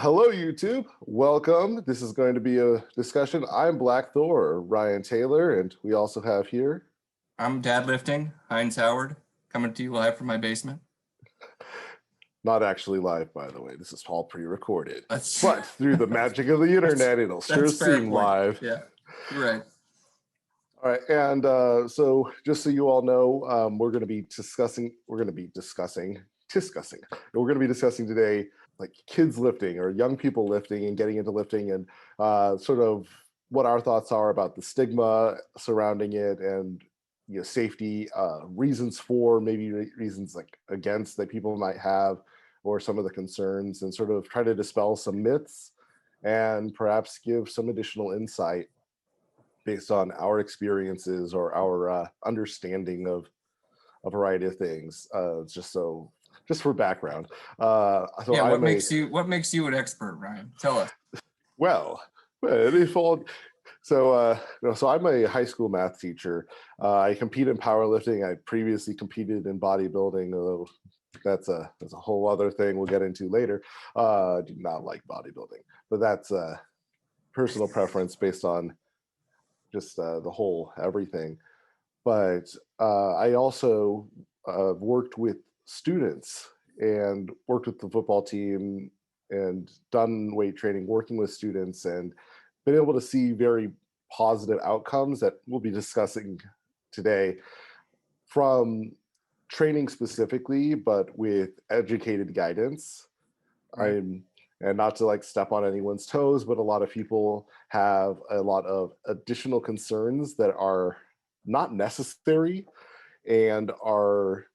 Hello, YouTube. Welcome. This is going to be a discussion. I'm Black Thor, Ryan Taylor, and we also have here. I'm DadLifting, Heinz Howard, coming to you live from my basement. Not actually live, by the way. This is all pre-recorded. That's But through the magic of the internet, it'll sure seem live. Yeah, you're right. All right, and so just so you all know, we're going to be discussing today like kids lifting or young people lifting and getting into lifting and sort of what our thoughts are about the stigma surrounding it and safety, reasons for, maybe reasons like against that people might have, or some of the concerns, and sort of try to dispel some myths and perhaps give some additional insight based on our experiences or our understanding of a variety of things. Just for background. What makes you an expert, Ryan? Tell us. Well, so I'm a high school math teacher. I compete in powerlifting. I previously competed in bodybuilding, although that's a whole other thing we'll get into later. I do not like bodybuilding, but that's a personal preference based on just the whole everything. But I also worked with students and worked with the football team and done weight training working with students and been able to see very positive outcomes that we'll be discussing today from training specifically, but with educated guidance. Right. And not to like step on anyone's toes, but a lot of people have a lot of additional concerns that are not necessary and are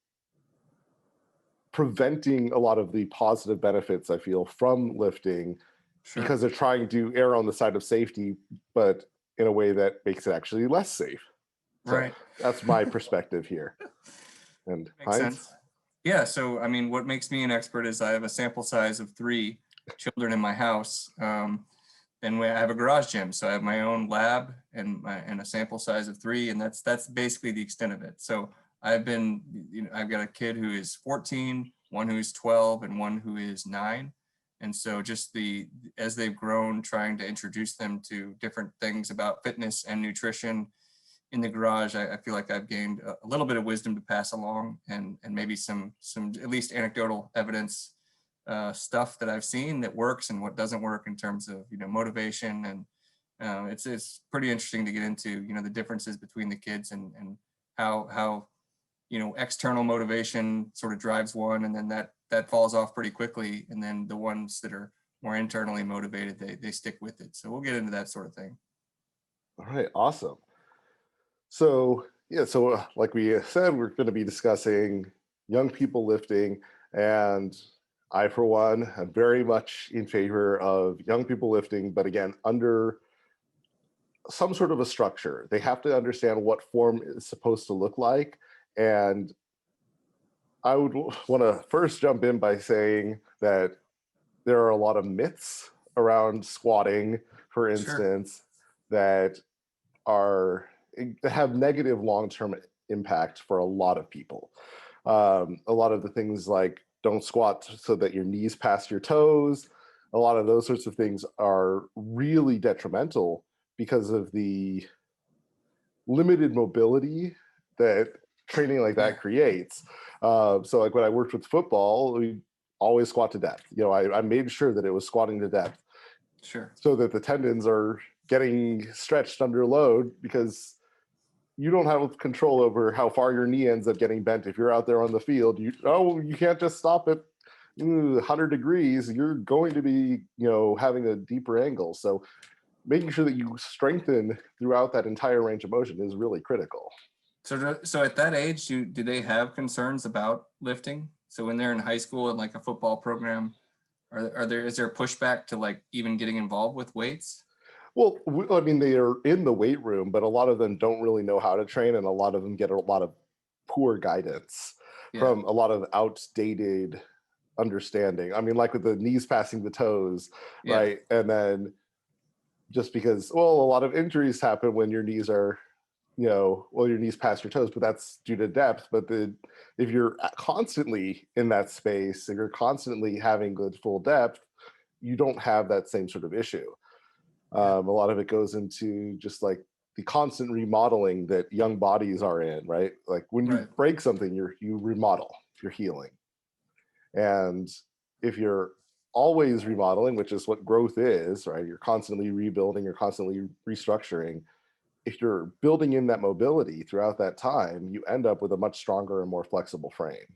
preventing a lot of the positive benefits, I feel, from lifting. Sure. Because they're trying to err on the side of safety, but in a way that makes it actually less safe. Right. So that's my perspective here. And makes sense. Yeah. So, I mean, what makes me an expert is I have a sample size of 3 children in my house. And I have a garage gym. So I have my own lab and a sample size of 3. And that's basically the extent of it. So I've got a kid who is 14, one who's 12, and one who is 9. And so just as they've grown, trying to introduce them to different things about fitness and nutrition in the garage, I feel like I've gained a little bit of wisdom to pass along, and maybe some at least anecdotal evidence stuff that I've seen that works and what doesn't work in terms of motivation. And it's pretty interesting to get into the differences between the kids and how external motivation sort of drives one, and then that falls off pretty quickly. And then the ones that are more internally motivated, they stick with it. So we'll get into that sort of thing. All right, awesome. So like we said, we're going to be discussing young people lifting, and I, for one, am very much in favor of young people lifting, but again, under some sort of a structure. They have to understand what form is supposed to look like. And I would want to first jump in by saying that there are a lot of myths around squatting, for instance, sure, that have negative long-term impact for a lot of people. A lot of the things like don't squat so that your knees pass your toes. A lot of those sorts of things are really detrimental because of the limited mobility that training like that creates. So like when I worked with football, we always squat to depth. I made sure that it was squatting to depth. Sure. So that the tendons are getting stretched under load, because you don't have control over how far your knee ends up getting bent. If you're out there on the field, you can't just stop at 100 degrees. You're going to be, having a deeper angle. So making sure that you strengthen throughout that entire range of motion is really critical. So at that age, do they have concerns about lifting? So when they're in high school and like a football program, is there pushback to like even getting involved with weights? Well, I mean, they are in the weight room, but a lot of them don't really know how to train, and a lot of them get a lot of poor guidance from a lot of outdated understanding. I mean, like with the knees passing the toes, right? And then just because, a lot of injuries happen when your knees are, your knees pass your toes, but that's due to depth. But if you're constantly in that space and you're constantly having good full depth, you don't have that same sort of issue. A lot of it goes into just like the constant remodeling that young bodies are in, right? Like when you Right. break something, you remodel, you're healing. And if you're always remodeling, which is what growth is, right? You're constantly rebuilding, you're constantly restructuring. If you're building in that mobility throughout that time, you end up with a much stronger and more flexible frame.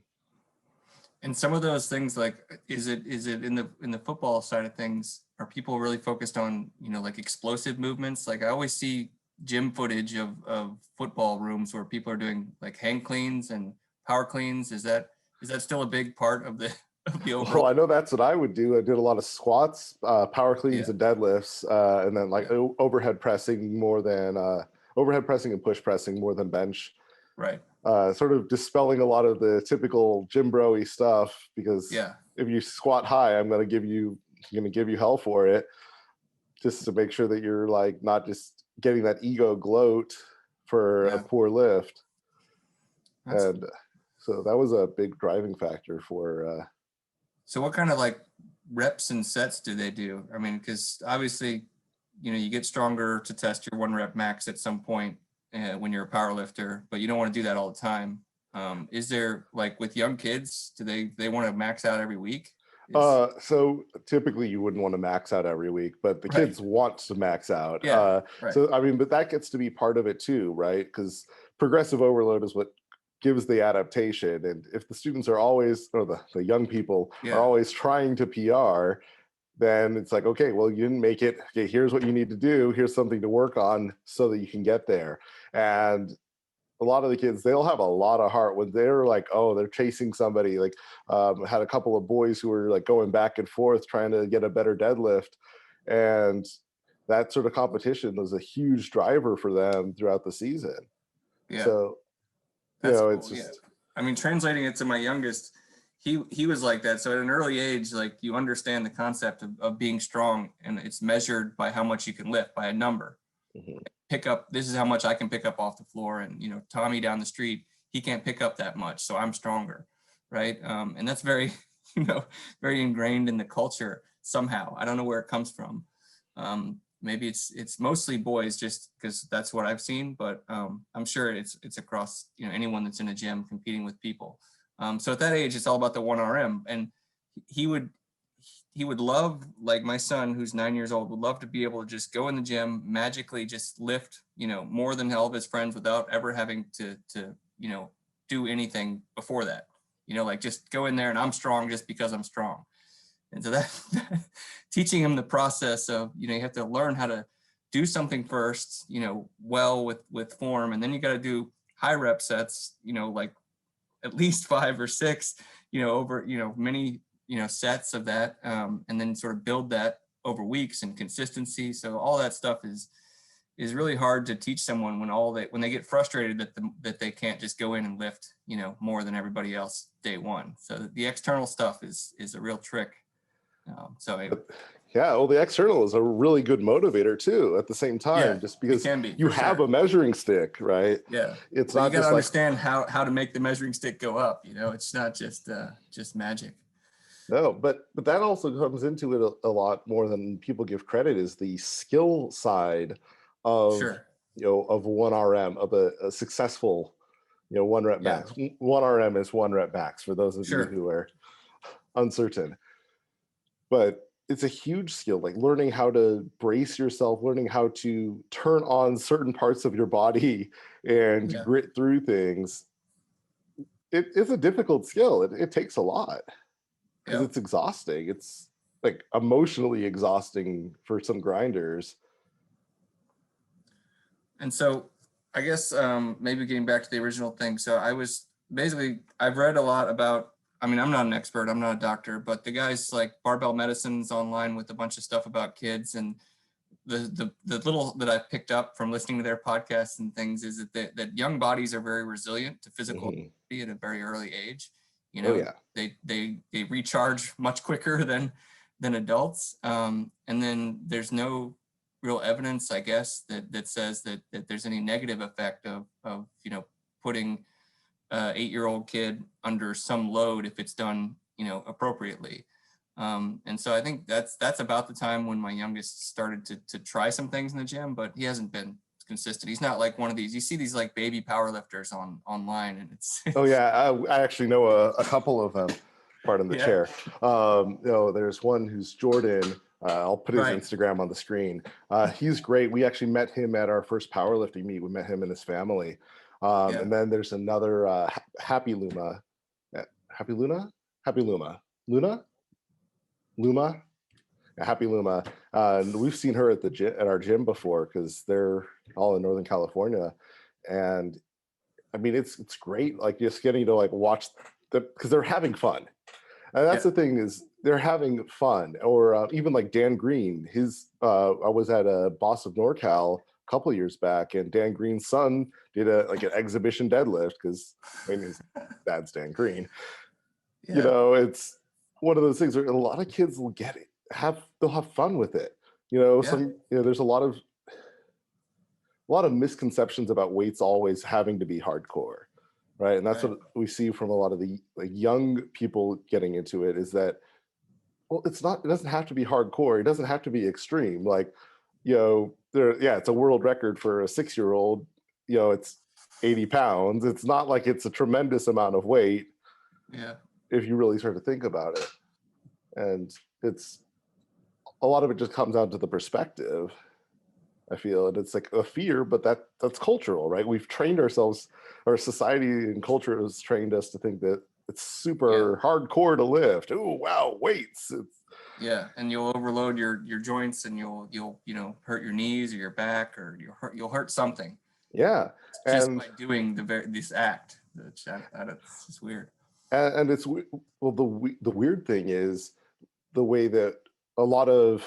And some of those things, like, is it in the football side of things, are people really focused on, like explosive movements? Like I always see gym footage of football rooms where people are doing like hang cleans and power cleans. Is that still a big part of the Well, overall? I know that's what I would do. I did a lot of squats, power cleans, Yeah, and deadlifts, and then like yeah, overhead pressing more than overhead pressing and push pressing more than bench. right. Sort of dispelling a lot of the typical gym bro-y stuff, because Yeah, if you squat high, I'm going to give you hell for it, just to make sure that you're like not just getting that ego gloat for a yeah. poor lift. That's And so that was a big driving factor for So what kind of like reps and sets do they do? I mean, because obviously, you get stronger to test your 1 rep max at some point when you're a power lifter, but you don't want to do that all the time. Is there, like with young kids, do they want to max out every week? so typically you wouldn't want to max out every week, but the Right. kids want to max out. Yeah. Right. So I mean, but that gets to be part of it too, right? Because progressive overload is what gives the adaptation. And if the students are always, or the young people are Yeah. always trying to PR, then it's like, okay, well, you didn't make it. Okay, here's what you need to do. Here's something to work on so that you can get there. And a lot of the kids, they'll have a lot of heart when they're like, oh, they're chasing somebody. Like, had a couple of boys who were like going back and forth trying to get a better deadlift, and that sort of competition was a huge driver for them throughout the season. Yeah. So That's it's cool. Yeah. just I mean, translating it to my youngest, he was like that. So at an early age, like you understand the concept of being strong, and it's measured by how much you can lift by a number. mhm. Pick up, this is how much I can pick up off the floor, and Tommy down the street, he can't pick up that much, so I'm stronger, right? And that's very very ingrained in the culture somehow. I don't know where it comes from. Maybe it's mostly boys, just because that's what I've seen, but I'm sure it's across anyone that's in a gym competing with people. So at that age, it's all about the 1 RM, and he would he would love, like my son who's 9 years old would love to be able to just go in the gym, magically just lift more than all of his friends without ever having to do anything before that. Like just go in there and I'm strong just because I'm strong. And so that teaching him the process of you have to learn how to do something first, well with form, and then you got to do high rep sets, like at least 5 or 6, over many sets of that, and then sort of build that over weeks and consistency. So all that stuff is really hard to teach someone when they get frustrated that they can't just go in and lift more than everybody else day one. So the external stuff is a real trick. Yeah, well, the external is a really good motivator too at the same Yeah, time, just it because can be you for have sure. a measuring stick, right? Yeah. It's Well, you not got to just like, understand how to make the measuring stick go up. It's not just magic. no, but that also comes into it a lot more than people give credit, is the skill side of Sure. of 1 RM, of a successful 1 rep Yeah. max. 1 RM is 1 rep max for those of you Sure. who are uncertain. But it's a huge skill, like learning how to brace yourself, learning how to turn on certain parts of your body and Yeah. grit through things. It's a difficult skill. It takes a lot, because Yep. it's exhausting. It's like emotionally exhausting for some grinders. And so I guess maybe getting back to the original thing. So I've read a lot about, I mean, I'm not an expert, I'm not a doctor, but the guys like Barbell Medicine's online with a bunch of stuff about kids. And the little that I picked up from listening to their podcasts and things is that young bodies are very resilient to physical Mhm. activity at a very early age. Oh yeah. They recharge much quicker than adults. And then there's no real evidence, I guess, that says that there's any negative effect of putting a 8-year-old kid under some load if it's done appropriately. And so I think that's about the time when my youngest started to try some things in the gym, but he hasn't been consistent. He's not like one of these, you see these like baby powerlifters online, and it's Oh yeah, I actually know a couple of them. Pardon the yeah, chair. There's one who's Jordan. I'll put his right. Instagram on the screen. He's great. We actually met him at our first powerlifting meet. We met him and his family. Yeah. And then there's another Happy Luma. Happy Luna? Happy Luma. Luna? Luma? Yeah, Happy Luma. And we've seen her at the gym, at our gym before, because they're all in Northern California. And I mean, it's great. Like just getting to like watch because they're having fun. And that's Yeah. the thing, is they're having fun. Or even like Dan Green, I was at a Boss of NorCal a couple of years back, and Dan Green's son did an exhibition deadlift, because I mean his dad's Dan Green. Yeah. You know, it's one of those things where a lot of kids will get it, they'll have fun with it. You know, there's a lot of misconceptions about weights always having to be hardcore, right? And that's what we see from a lot of the young people getting into it, is that, well, it doesn't have to be hardcore, it doesn't have to be extreme. Like, you know, it's a world record for a 6-year-old, you know, it's 80 pounds. It's not like it's a tremendous amount of weight, if you really start to think about it. And it's a lot of it just comes down to the perspective, I feel. And it's like a fear, but that's cultural, right? We've trained ourselves, our society and culture has trained us to think that it's super hardcore to lift. Oh wow, weights. And you'll overload your joints, and you'll hurt your knees or your back, or you'll hurt something. Yeah, just by doing this act. It's just weird. And it's, well, the weird thing is the way that a lot of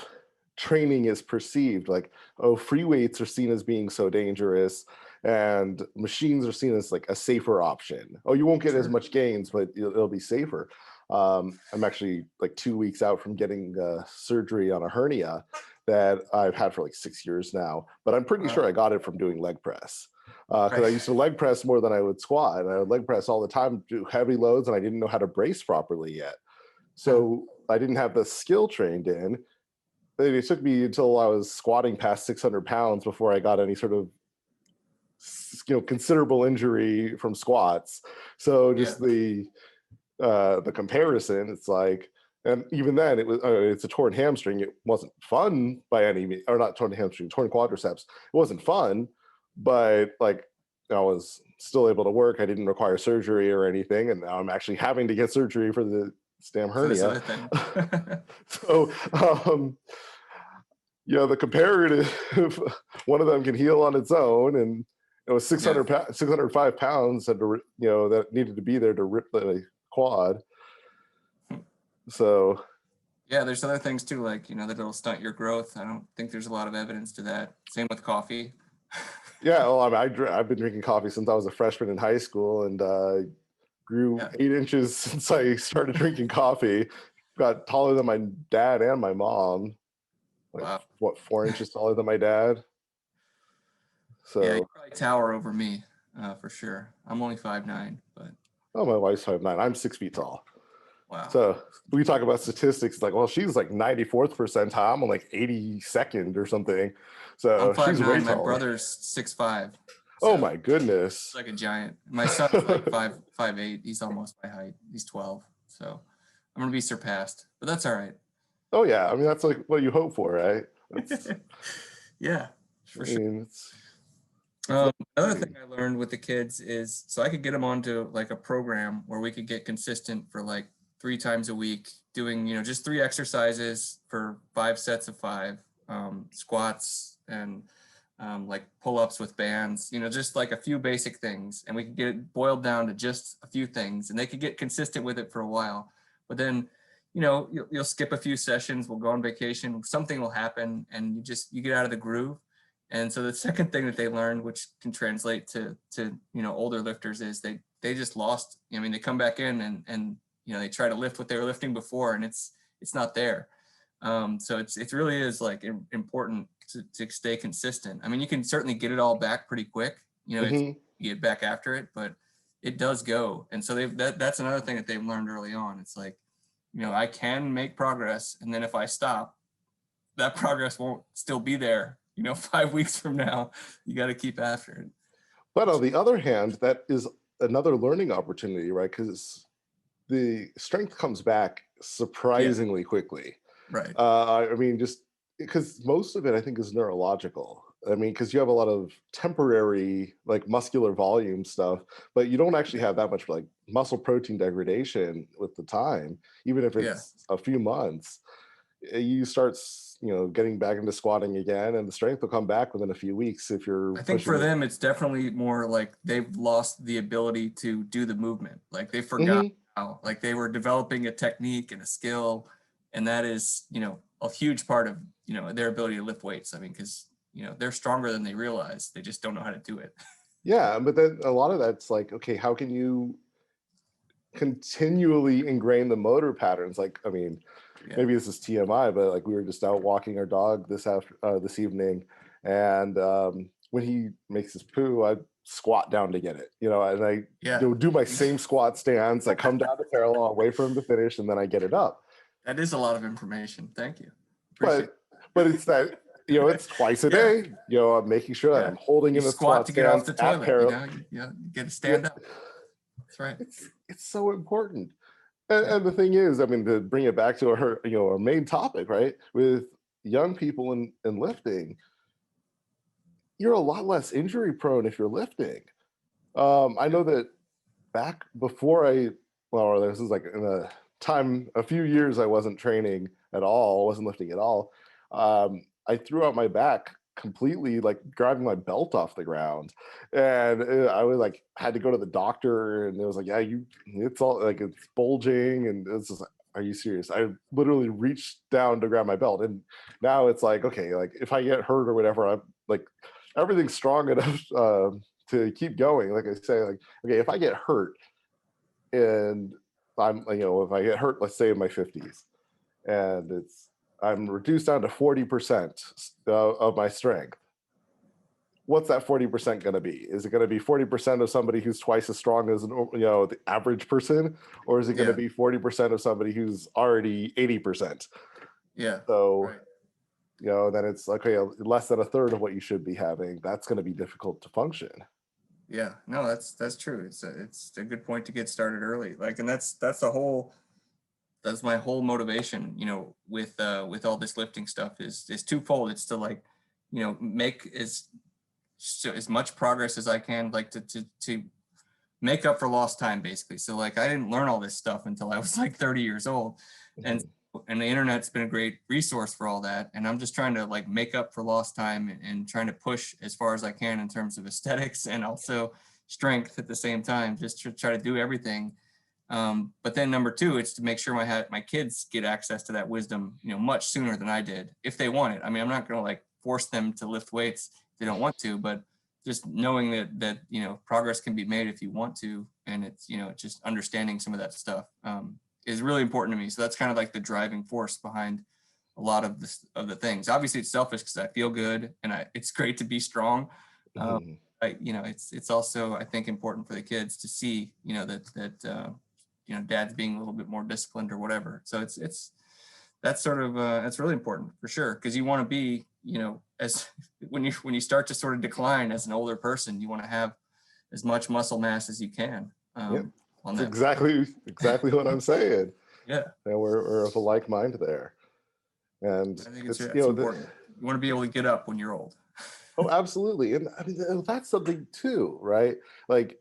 training is perceived. Like, oh, free weights are seen as being so dangerous, and machines are seen as like a safer option. Oh, you won't get as much gains, but it'll be safer. I'm actually like 2 weeks out from getting surgery on a hernia that I've had for like 6 years now, but I'm pretty sure I got it from doing leg press. Because I used to leg press more than I would squat, and I would leg press all the time, do heavy loads, and I didn't know how to brace properly yet. So I didn't have the skill trained in. It took me until I was squatting past 600 pounds before I got any sort of, considerable injury from squats. So just the comparison, it's like, and even then it's a torn hamstring. It wasn't fun by any means, or not torn hamstring, torn quadriceps. It wasn't fun, but like, I was still able to work. I didn't require surgery or anything, and now I'm actually having to get surgery for the damn hernia. So the comparative, one of them can heal on its own, and it was 605 pounds that needed to be there to rip the quad. So there's other things too, like that it'll stunt your growth. I don't think there's a lot of evidence to that. Same with coffee. Well, I mean, I've been drinking coffee since I was a freshman in high school, and grew 8 inches since I started drinking coffee. Got taller than my dad and my mom. Like, what, 4 inches taller than my dad? So you probably tower over me, for sure. I'm only 5'9", but my wife's 5'9". I'm 6 feet tall. Wow. So we talk about statistics, like, well, she's like 94th percentile. I'm like 82nd or something. So I'm 5'9", she's way taller. My brother's 6'5". So oh my goodness. He's like a giant. My son's like 5'8". He's almost my height. He's 12. So I'm gonna be surpassed, but that's all right. Oh yeah, I mean, that's like what you hope for, right? Yeah, for sure. Another thing I learned with the kids is, so I could get them onto like a program where we could get consistent for like 3 times a week, doing just 3 exercises for 5 sets of 5, squats and like pull-ups with bands, just like a few basic things, and we could get it boiled down to just a few things, and they could get consistent with it for a while. But then you'll skip a few sessions, we'll go on vacation, something will happen, and you get out of the groove. And so the second thing that they learned, which can translate to older lifters, is they just lost. I mean, they come back in and they try to lift what they were lifting before, and it's not there. So it really is like important to stay consistent. I mean, you can certainly get it all back pretty quick, you get back after it, but it does go. And so that's another thing that they've learned early on. It's like, I can make progress. And then if I stop, that progress won't still be there. 5 weeks from now, you got to keep after it. But on the other hand, that is another learning opportunity, right? Because the strength comes back surprisingly quickly. Right. I mean, just because most of it, I think, is neurological. I mean, because you have a lot of temporary, like muscular volume stuff, but you don't actually have that much like muscle protein degradation with the time, even if Yeah. it's a few months. You start, getting back into squatting again, and the strength will come back within a few weeks if you're I think pushing for it. them, it's definitely more like they've lost the ability to do the movement. Like they forgot Mhm. how, like they were developing a technique and a skill. And that is, a huge part of, their ability to lift weights. I mean, because, they're stronger than they realize. They just don't know how to do it. Yeah, but then a lot of that's like, okay, how can you continually ingrain the motor patterns? Like, I mean, Yeah. maybe this is TMI, but like we were just out walking our dog this evening, and when he makes his poo, I squat down to get it, and I Yeah. do my same squat stance. I come down to parallel, I wait for him to finish, and then I get it up. That is a lot of information. Thank you. Appreciate But it's that, it's twice a Yeah. day. I'm making sure that Yeah. I'm holding You in the squat squat to get off stance the at toilet, parallel. you get to stand up. That's right. It's so important. And, Yeah. and the thing is, I mean, to bring it back to our main topic, right? With young people in lifting, you're a lot less injury prone if you're lifting. I know that back before well, this is like in a few years I wasn't training at all, wasn't lifting at all. I threw out my back completely, like grabbing my belt off the ground, and I was like had to go to the doctor, and it was like, yeah, it's all like it's bulging, and it's just like, are you serious? I literally reached down to grab my belt, and now it's like, okay, like if I get hurt or whatever, I'm like everything's strong enough to keep going. Like I say, like, okay, if I get hurt and if I get hurt, let's say in my 50s, and I'm reduced down to 40% of my strength, what's that 40% going to be? Is it going to be 40% of somebody who's twice as strong as the average person, or is it going to Yeah. be 40% of somebody who's already 80%? Yeah. So Right. then it's okay, less than a third of what you should be having. That's going to be difficult to function. Yeah, no, that's true. It's a good point to get started early. Like, and that's my whole motivation, with all this lifting stuff is twofold. It's to like, make as much progress as I can, like to make up for lost time, basically. So like I didn't learn all this stuff until I was like 30 years old. And the internet's been a great resource for all that. And I'm just trying to like make up for lost time and trying to push as far as I can in terms of aesthetics and also strength at the same time, just to try to do everything. But then number two, it's to make sure my kids get access to that wisdom, much sooner than I did, if they want it. I mean, I'm not going to like force them to lift weights if they don't want to, but just knowing that progress can be made if you want to, and it's just understanding some of that stuff is really important to me. So that's kind of like the driving force behind a lot of the things. Obviously, it's selfish because I feel good and it's great to be strong. It's also, I think, important for the kids to see that dad's being a little bit more disciplined or whatever. So that's sort of that's really important for sure, because you want to be as when you start to sort of decline as an older person, you want to have as much muscle mass as you can. Yep. On That's that. exactly what I'm saying. Yeah. And we're of a like mind there. And I think it's it's important. You want to be able to get up when you're old. oh, absolutely. And I mean, that's something too, right? Like,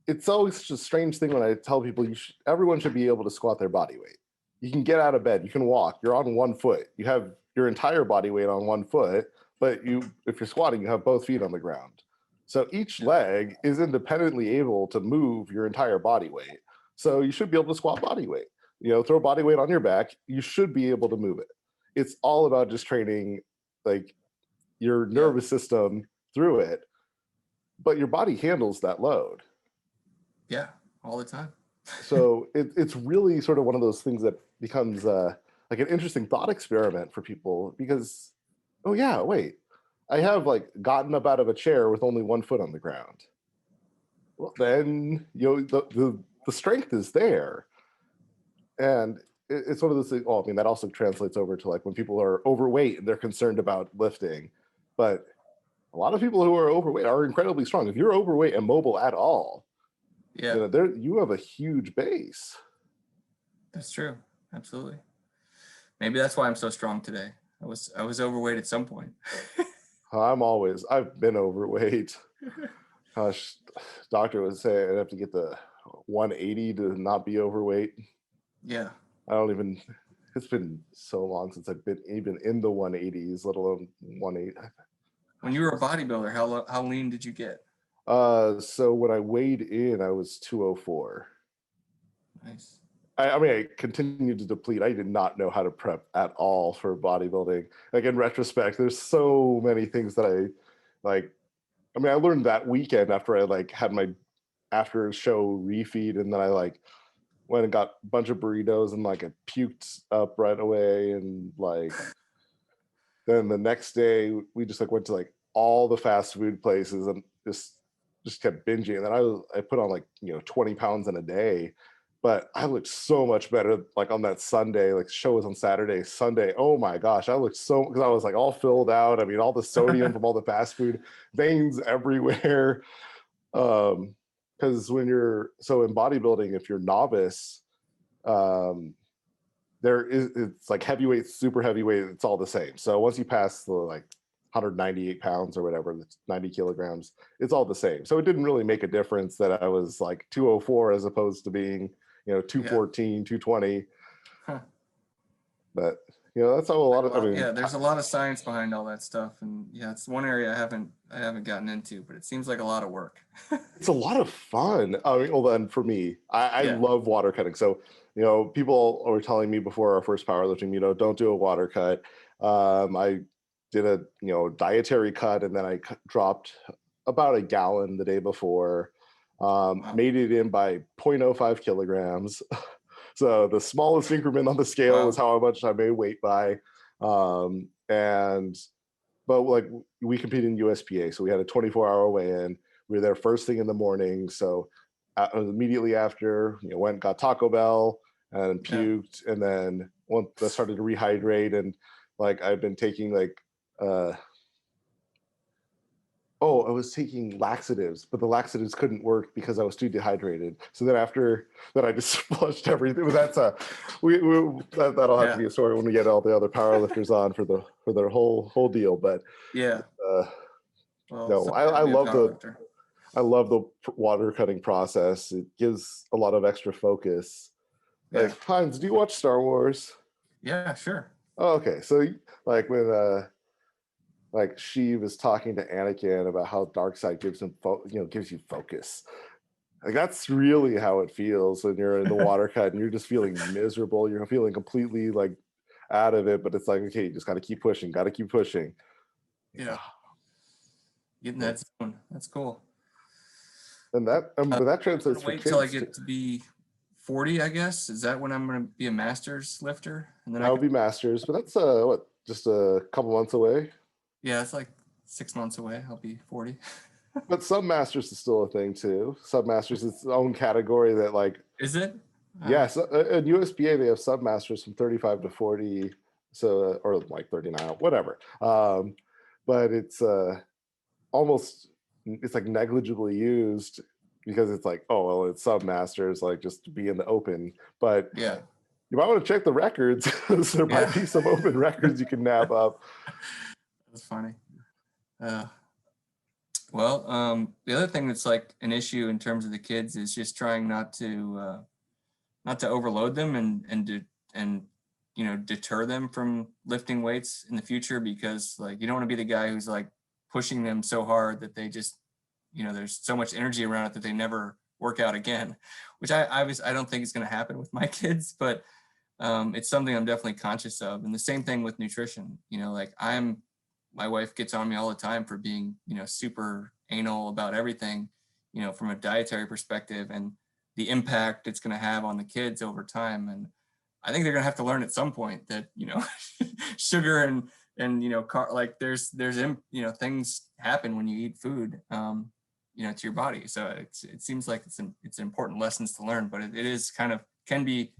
it's always such a strange thing when I tell people everyone should be able to squat their body weight. You can get out of bed, you can walk, you're on one foot, you have your entire body weight on one foot, but if you're squatting, you have both feet on the ground. So each leg is independently able to move your entire body weight. So you should be able to squat body weight. Throw body weight on your back, you should be able to move it. It's all about just training like your nervous system through it, but your body handles that load. Yeah, all the time. So it's really sort of one of those things that becomes like an interesting thought experiment for people, because, oh yeah, wait, I have like gotten up out of a chair with only one foot on the ground. Well, then the strength is there, and it's one of those things. Well, I mean, that also translates over to like when people are overweight and they're concerned about lifting, but a lot of people who are overweight are incredibly strong. If you're overweight and mobile at all, Yeah, there you have a huge base. that's true. Absolutely. Maybe that's why I'm so strong today. I was overweight at some point. I've been overweight. Gosh, doctor was saying I'd have to get the 180 to not be overweight. Yeah. I don't even. It's been so long since I've been even in the 180s, let alone 180. When you were a bodybuilder, how lean did you get? So when I weighed in, I was 204. Nice. I mean, I continued to deplete. I did not know how to prep at all for bodybuilding. Like in retrospect, there's so many things that I like. I mean, I learned that weekend after I like had my after show refeed, and then I like went and got a bunch of burritos and like I puked up right away, and like then the next day we just like went to like all the fast food places and just kept binging. And then I put on like 20 pounds in a day, but I looked so much better like on that Sunday. Like the show was on Saturday, Sunday. Oh my gosh, I looked so because I was like all filled out. I mean, all the sodium from all the fast food, veins everywhere. Because when you're so in bodybuilding, if you're novice, um, it's like heavyweight, super heavyweight, it's all the same. So once you pass the like 198 pounds or whatever, that's 90 kilograms, it's all the same. So it didn't really make a difference that I was like 204 as opposed to being, Yeah. 214, 220. Huh. But that's how a lot of, I mean, Yeah, there's a lot of science behind all that stuff, and yeah, it's one area I haven't gotten into, but it seems like a lot of work. it's a lot of fun. I mean, well, then for me, I Yeah. love water cutting. So, people were telling me before our first powerlifting, don't do a water cut. I did a, dietary cut, and then I dropped about a gallon the day before. Wow. Made it in by 0.05 kilograms. So the smallest increment on the scale Wow. was how much I made weight by. But like we competed in USPA, so we had a 24-hour weigh-in. We were there first thing in the morning. So immediately after, went and got Taco Bell and Yeah. puked, and then once I started to rehydrate, and like I've been taking like I was taking laxatives, but the laxatives couldn't work because I was too dehydrated. So then after that, I just flushed everything. But that's that'll have to be a story when we get all the other powerlifters on for their whole deal. But Yeah. no, Well, I love the water cutting process. It gives a lot of extra focus. Yeah. Like Hans, do you watch Star Wars? Yeah, sure. Oh, okay, so like when like she was talking to Anakin about how dark side gives him gives you focus. Like that's really how it feels when you're in the water cut and you're just feeling miserable. You're feeling completely like out of it, but it's like, okay, you just got to keep pushing, got to keep pushing. Yeah. Getting that zone. That's cool. And but that translates for Wait till I kids. get to be 40, I guess. Is that when I'm going to be a master's lifter? And then That would be masters, but that's what, just a couple months away. Yeah, it's like 6 months away. I'll be 40. But submasters is still a thing too. Submasters is its own category that like. Is it? Yes, at USPA they have submasters from 35 to 40, so or like 39, whatever. But it's it's like negligibly used because it's like, oh well, it's submasters, like just to be in the open. But yeah, you might want to check the records. There might be some open records you can nab up. That's funny. Well, the other thing that's like an issue in terms of the kids is just trying not to overload them and deter them from lifting weights in the future, because like you don't want to be the guy who's like pushing them so hard that they just there's so much energy around it that they never work out again, which I don't think is going to happen with my kids, but it's something I'm definitely conscious of. And the same thing with nutrition. Like my wife gets on me all the time for being super anal about everything, from a dietary perspective and the impact it's going to have on the kids over time. And I think they're going to have to learn at some point that sugar and like there's things happen when you eat food to your body. So it seems like it's important lessons to learn, but it is kind of can be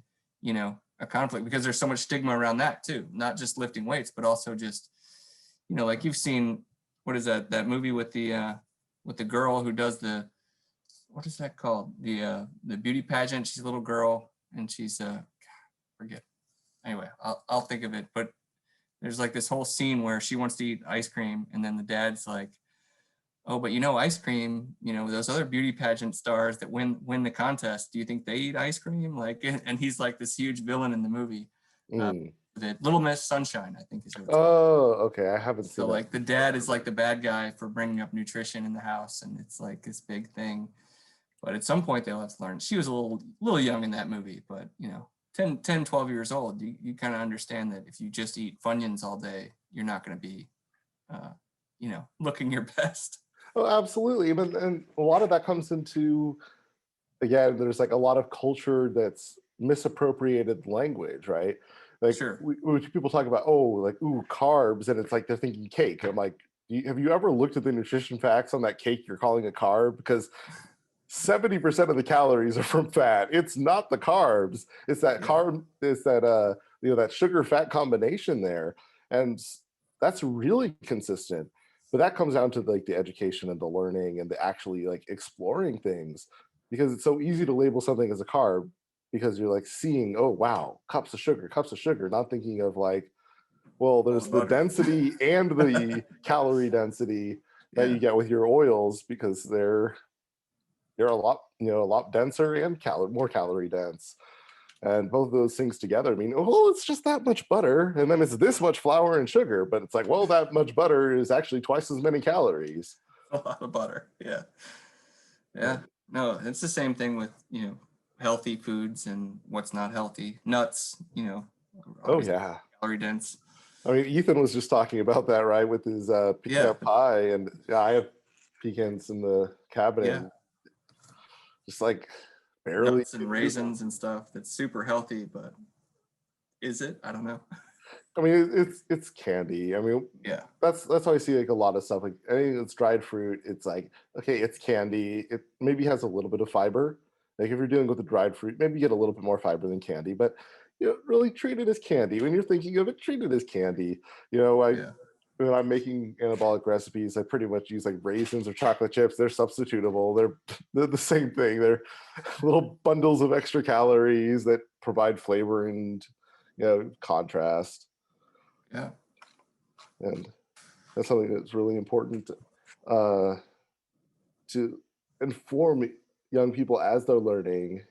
a conflict because there's so much stigma around that too, not just lifting weights, but also just, you know, like you've seen, what is that movie with the girl who does what is that called? The beauty pageant. She's a little girl and she's forget. Anyway, I'll think of it. But there's like this whole scene where she wants to eat ice cream and then the dad's like, oh, but you know, ice cream, you know, those other beauty pageant stars that win the contest, do you think they eat ice cream? Like, and he's like this huge villain in the movie. The Little Miss Sunshine, I think is what it's called. Oh, okay. I haven't seen So that. like the dad is like the bad guy for bringing up nutrition in the house, and it's like this big thing. But at some point they'll have to learn. She was a little young in that movie, but you know, 10, 12 years old, you kind of understand that if you just eat Funyuns all day, you're not going to be, you know, looking your best. Oh, absolutely. And a lot of that comes into, again, there's like a lot of culture that's misappropriated language, right? Like Sure. when people talk about, oh, like, ooh, carbs, and it's like they're thinking cake. I'm like, have you ever looked at the nutrition facts on that cake you're calling a carb? Because 70% of the calories are from fat. It's not the carbs. It's that carb, it's that you know, that sugar fat combination there. And that's really consistent. But that comes down to like the education and the learning and the actually like exploring things, because it's so easy to label something as a carb because you're like seeing, oh wow, cups of sugar, not thinking of like, well, there's the density and the calorie density that you get with your oils, because they're a lot, you know, a lot denser and more calorie dense. And both of those things together, I mean, oh, it's just that much butter, and then it's this much flour and sugar, but it's like, well, that much butter is actually twice as many calories. A lot of butter, yeah. No, it's the same thing with, you know, healthy foods and what's not healthy. Nuts, you know. Oh yeah, calorie dense. I mean, Ethan was just talking about that, right, with his pecan pie, and I have pecans in the cabinet, just like barely. Nuts and raisins and stuff that's super healthy, but is it? I don't know. I mean, it's candy. I mean, that's how I see like a lot of stuff. Like anything that's dried fruit, it's like, okay, it's candy. It maybe has a little bit of fiber. Like if you're dealing with the dried fruit, maybe you get a little bit more fiber than candy, but you know, really treat it as candy. When you're thinking of it, treat it as candy. You know, when I'm making anabolic recipes, I pretty much use like raisins or chocolate chips. They're substitutable. They're the same thing. They're little bundles of extra calories that provide flavor and, you know, contrast. Yeah. And that's something that's really important to inform young people as they're learning.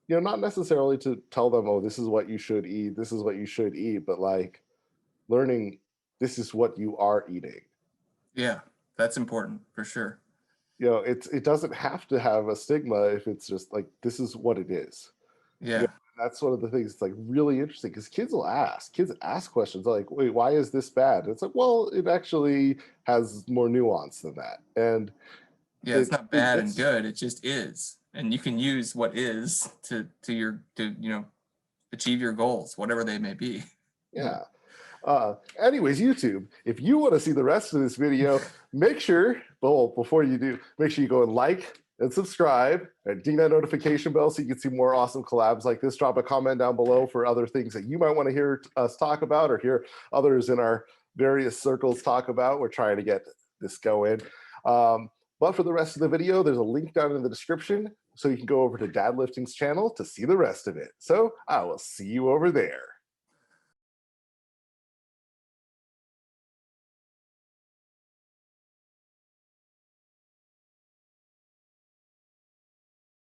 You know, not necessarily to tell them, oh, this is what you should eat, this is what you should eat, but like learning this is what you are eating. Yeah, that's important for sure. You know, it doesn't have to have a stigma if it's just like, this is what it is. Yeah. You know, that's one of the things that's like really interesting, because kids ask questions like, wait, why is this bad? And it's like, well, it actually has more nuance than that. And yeah, it's not bad and good, it just is. And you can use what is to you know, achieve your goals, whatever they may be. Yeah. Anyways, YouTube, if you want to see the rest of this video, make sure, before you do, make sure you go and like and subscribe and ding that notification bell so you can see more awesome collabs like this. Drop a comment down below for other things that you might want to hear us talk about or hear others in our various circles talk about. We're trying to get this going. But for the rest of the video, there's a link down in the description so you can go over to DadLifting's channel to see the rest of it. So I will see you over there.